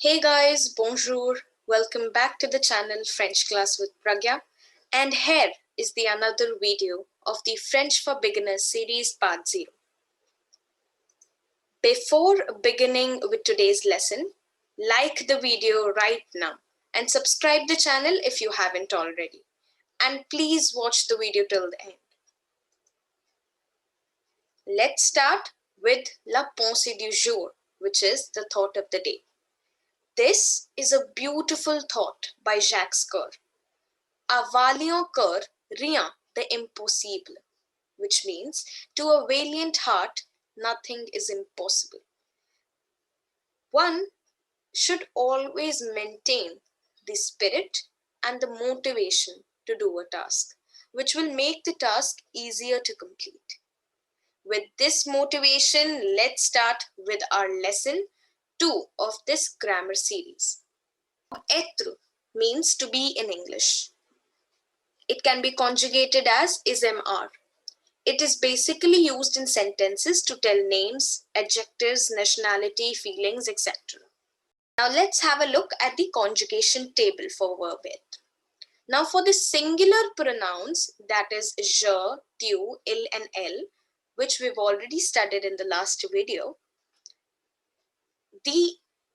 Hey guys, bonjour. Welcome back to the channel French Class with Pragya. And here is the another video of the French for Beginners series part 0. Before beginning with today's lesson, like the video right now and subscribe the channel if you haven't already. And please watch the video till the end. Let's start with la pensée du jour, which is the thought of the day. This is a beautiful thought by Jacques Coeur. À valiant cœur, rien de impossible, which means to a valiant heart, nothing is impossible. One should always maintain the spirit and the motivation to do a task, which will make the task easier to complete. With this motivation, let's start with our lesson 2 of this grammar series. Être means to be in English. It can be conjugated as is-mr. It is basically used in sentences to tell names, adjectives, nationality, feelings, etc. Now let's have a look at the conjugation table for verb être. Now for the singular pronouns, that is je, tu, il and elle, which we've already studied in the last video, the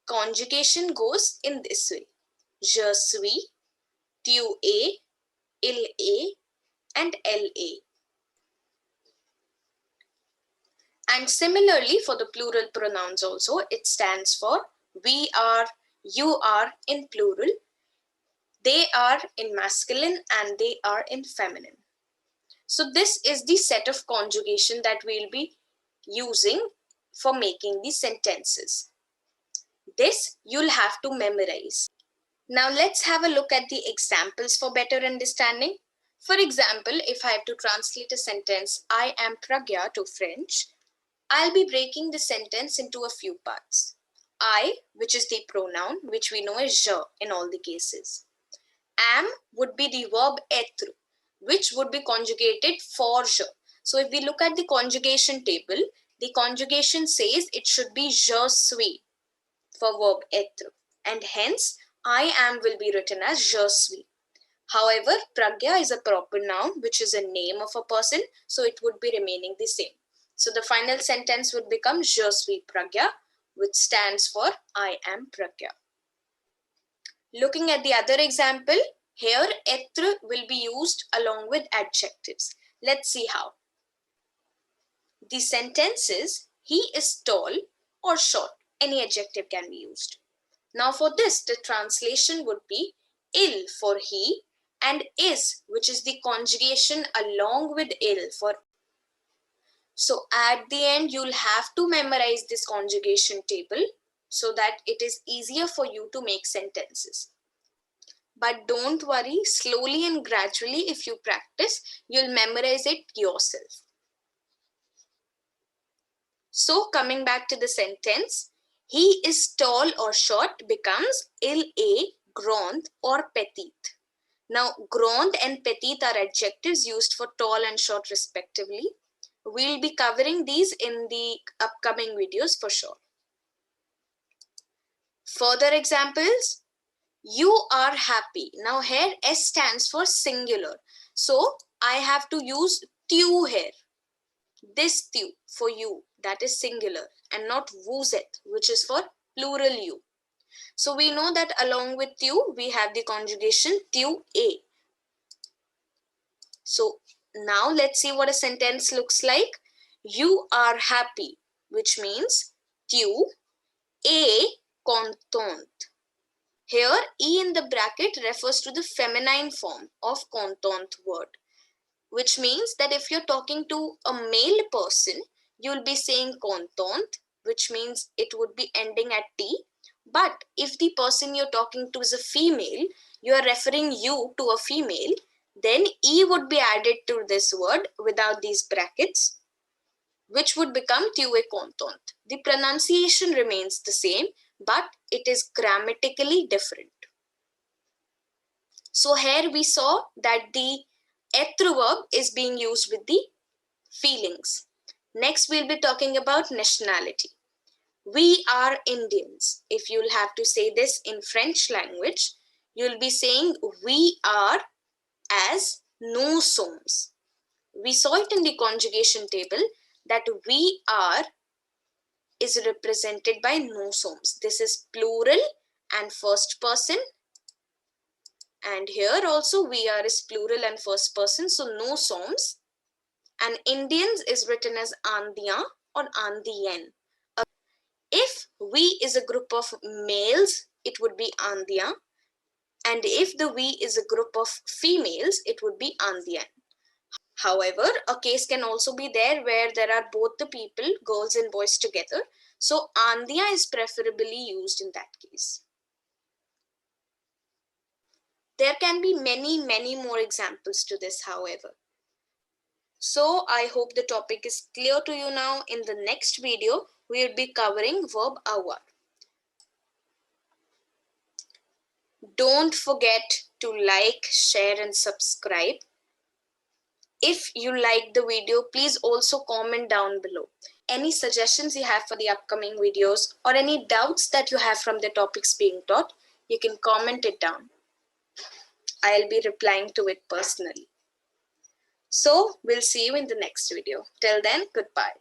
conjugation goes in this way. Je suis, tu es, il est, and elle est. And similarly for the plural pronouns also, it stands for we are, you are in plural, they are in masculine, and they are in feminine. So this is the set of conjugation that we'll be using for making the sentences. This you'll have to memorize. Now let's have a look at the examples for better understanding. For example, if I have to translate a sentence, I am Pragya to French, I'll be breaking the sentence into a few parts. I, which is the pronoun, which we know as je in all the cases. Am would be the verb être, which would be conjugated for je. So if we look at the conjugation table, the conjugation says it should be je suis for verb être, and hence I am will be written as je suis. However, Pragya is a proper noun, which is a name of a person, so it would be remaining the same. So the final sentence would become je suis Pragya, which stands for I am Pragya. Looking at the other example, here être will be used along with adjectives. Let's see how. The sentence is he is tall or short. Any adjective can be used. Now for this, the translation would be il for he and is, which is the conjugation along with il for. So at the end, you'll have to memorize this conjugation table so that it is easier for you to make sentences. But don't worry, slowly and gradually, if you practice, you'll memorize it yourself. So coming back to the sentence, he is tall or short becomes il est grand or petit. Now, grand and petit are adjectives used for tall and short respectively. We'll be covering these in the upcoming videos for sure. Further examples, you are happy. Now here S stands for singular. So I have to use tu here. This tu for you, that is singular, and not vous êtes, which is for plural you. So we know that along with tu, we have the conjugation tu es. So now let's see what a sentence looks like. You are happy, which means tu es content. Here E in the bracket refers to the feminine form of content word, which means that if you're talking to a male person, you'll be saying content, which means it would be ending at T. But if the person you're talking to is a female, you are referring you to a female, then E would be added to this word without these brackets, which would become tu es content. The pronunciation remains the same, but it is grammatically different. So here we saw that the être verb is being used with the feelings. Next, we'll be talking about nationality. We are Indians. If you'll have to say this in French language, you'll be saying we are as nous sommes. We saw it in the conjugation table that we are is represented by nous sommes. This is plural and first person. And here also we are is plural and first person. So nous sommes. And Indians is written as Andiyan or Andiyen. If we is a group of males, it would be Andiyan. And if the we is a group of females, it would be Andiyan. However, a case can also be there where there are both the people, girls and boys together. So Andiya is preferably used in that case. There can be many more examples to this, however. So I hope the topic is clear to you now. In the next video, we will be covering verb avoir. Don't forget to like, share and subscribe. If you like the video, please also comment down below. Any suggestions you have for the upcoming videos or any doubts that you have from the topics being taught, you can comment it down. I'll be replying to it personally. So we'll see you in the next video. Till then, goodbye.